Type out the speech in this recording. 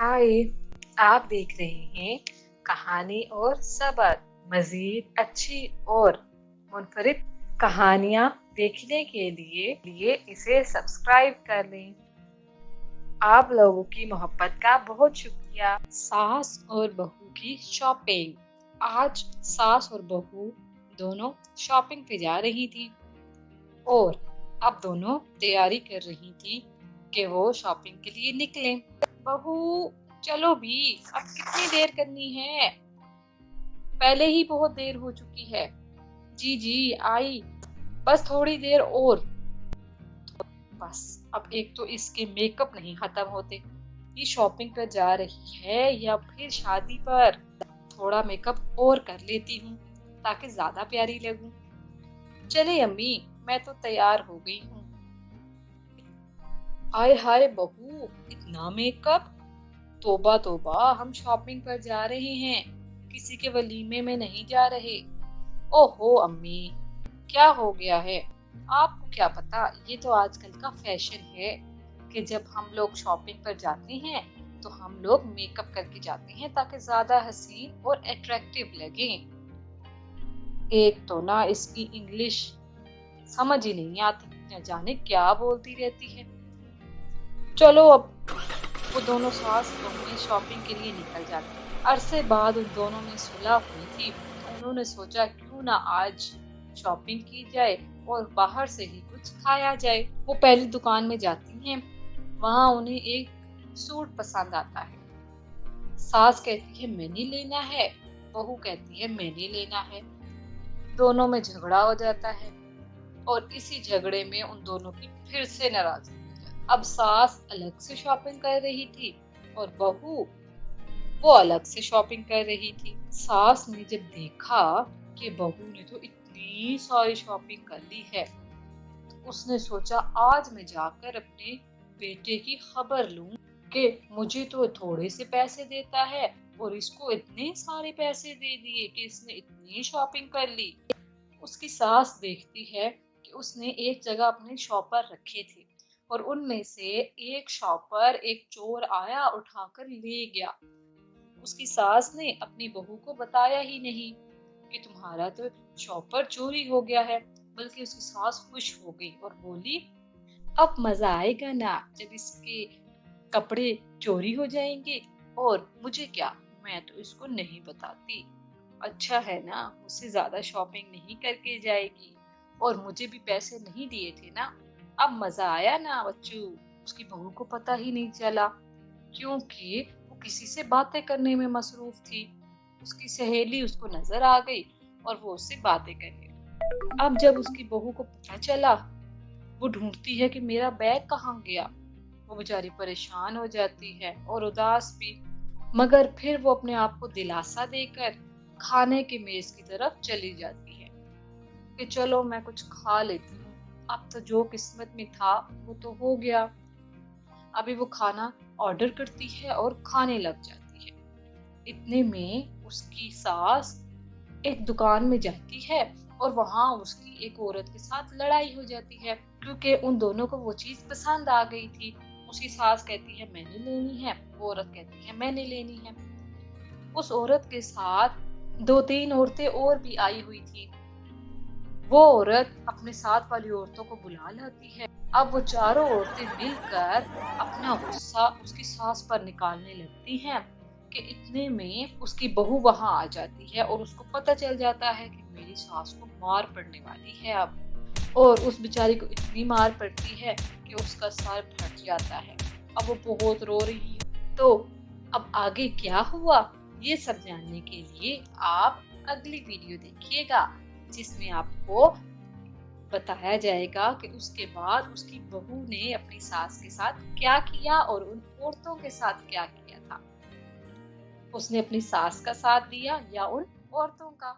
हाय, आप देख रहे हैं कहानी और सबक। मजीद अच्छी और मुनफरिद कहानियाँ देखने के लिए इसे सब्सक्राइब कर लें। आप लोगों की मोहब्बत का बहुत शुक्रिया। सास और बहू की शॉपिंग। आज सास और बहू दोनों शॉपिंग पे जा रही थी और अब दोनों तैयारी कर रही थी कि वो शॉपिंग के लिए निकलें। बहू, चलो भी, अब कितनी देर करनी है? पहले ही बहुत देर हो चुकी है। जी जी आई, बस थोड़ी देर और। बस अब एक तो इसके मेकअप नहीं खत्म होते। ये शॉपिंग पर जा रही है या फिर शादी पर? थोड़ा मेकअप और कर लेती हूँ ताकि ज्यादा प्यारी लगूं। चले अम्मी, मैं तो तैयार हो गई हूँ। आय हाय बहू, इतना मेकअप! तोबा तोबा, हम शॉपिंग पर जा रहे हैं, किसी के वलीमे में नहीं जा रहे। ओहो अम्मी, क्या हो गया है? आपको क्या पता, ये तो आजकल का फैशन है कि जब हम लोग शॉपिंग पर जाते हैं तो हम लोग मेकअप करके जाते हैं ताकि ज्यादा हसीन और अट्रैक्टिव लगे। एक तो ना इसकी इंग्लिश समझ ही नहीं आती, न जाने क्या बोलती रहती है। चलो अब। वो दोनों सास बहू शॉपिंग के लिए निकल जाते हैं। अरसे बाद उन दोनों में सुलह हुई थी तो उन्होंने सोचा क्यों ना आज शॉपिंग की जाए और बाहर से ही कुछ खाया जाए। वो पहली दुकान में जाती हैं। वहां उन्हें एक सूट पसंद आता है। सास कहती है मैंने लेना है, बहू कहती है मैंने लेना है। दोनों में झगड़ा हो जाता है और इसी झगड़े में उन दोनों की फिर से नाराजगी। अब सास अलग से शॉपिंग कर रही थी और बहू वो अलग से शॉपिंग कर रही थी। सास ने जब देखा कि बहू ने तो इतनी सारी शॉपिंग कर ली है तो उसने सोचा आज मैं जाकर अपने बेटे की खबर लूं कि मुझे तो थोड़े से पैसे देता है और इसको इतने सारे पैसे दे दिए कि इसने इतनी शॉपिंग कर ली। उसकी सास देखती है कि उसने एक जगह अपने शॉपर रखे थे और उनमें से एक शॉपर एक चोर आया उठाकर ले गया। उसकी सास ने अपनी बहू को बताया ही नहीं कि तुम्हारा तो शॉपर चोरी हो गया है, बल्कि उसकी सास खुश हो गई और बोली अब मजा आएगा ना जब इसके कपड़े चोरी हो जाएंगे। और मुझे क्या, मैं तो इसको नहीं बताती। अच्छा है ना, मुझसे ज्यादा शॉपिंग नहीं करके जाएगी और मुझे भी पैसे नहीं दिए थे ना। अब मजा आया ना बच्चू। उसकी बहू को पता ही नहीं चला क्योंकि वो किसी से बातें करने में मसरूफ थी। उसकी सहेली उसको नजर आ गई और वो उससे बातें करने लगी। अब जब उसकी बहू को पता चला, वो ढूंढती है कि मेरा बैग कहाँ गया। वो बेचारी परेशान हो जाती है और उदास भी, मगर फिर वो अपने आप को दिलासा देकर खाने की मेज की तरफ चली जाती है कि चलो मैं कुछ खा लेती हूँ। अब तो जो किस्मत में था वो तो हो गया। अभी वो खाना ऑर्डर करती है और खाने लग जाती है। इतने में उसकी सास एक दुकान में जाती है और वहां उसकी एक औरत के साथ लड़ाई हो जाती है क्योंकि उन दोनों को वो चीज पसंद आ गई थी। उसकी सास कहती है मैंने लेनी है, वो औरत कहती है मैंने लेनी है। उस औरत के साथ दो तीन औरतें और भी आई हुई थी। वो औरत अपने साथ वाली औरतों को बुला लाती है। अब वो चारों औरतें मिलकर अपना गुस्सा उसकी सास पर निकालने लगती हैं कि इतने में उसकी बहू वहां आ जाती है और उसको पता चल जाता है कि मेरी सास को मार पड़ने वाली है अब। और उस बेचारी को इतनी मार पड़ती है कि उसका सर फट जाता है। अब वो बहुत रो रही है। तो अब आगे क्या हुआ ये सब जानने के लिए आप अगली वीडियो देखिएगा जिसमें आपको बताया जाएगा कि उसके बाद उसकी बहू ने अपनी सास के साथ क्या किया और उन औरतों के साथ क्या किया था। उसने अपनी सास का साथ दिया या उन औरतों का।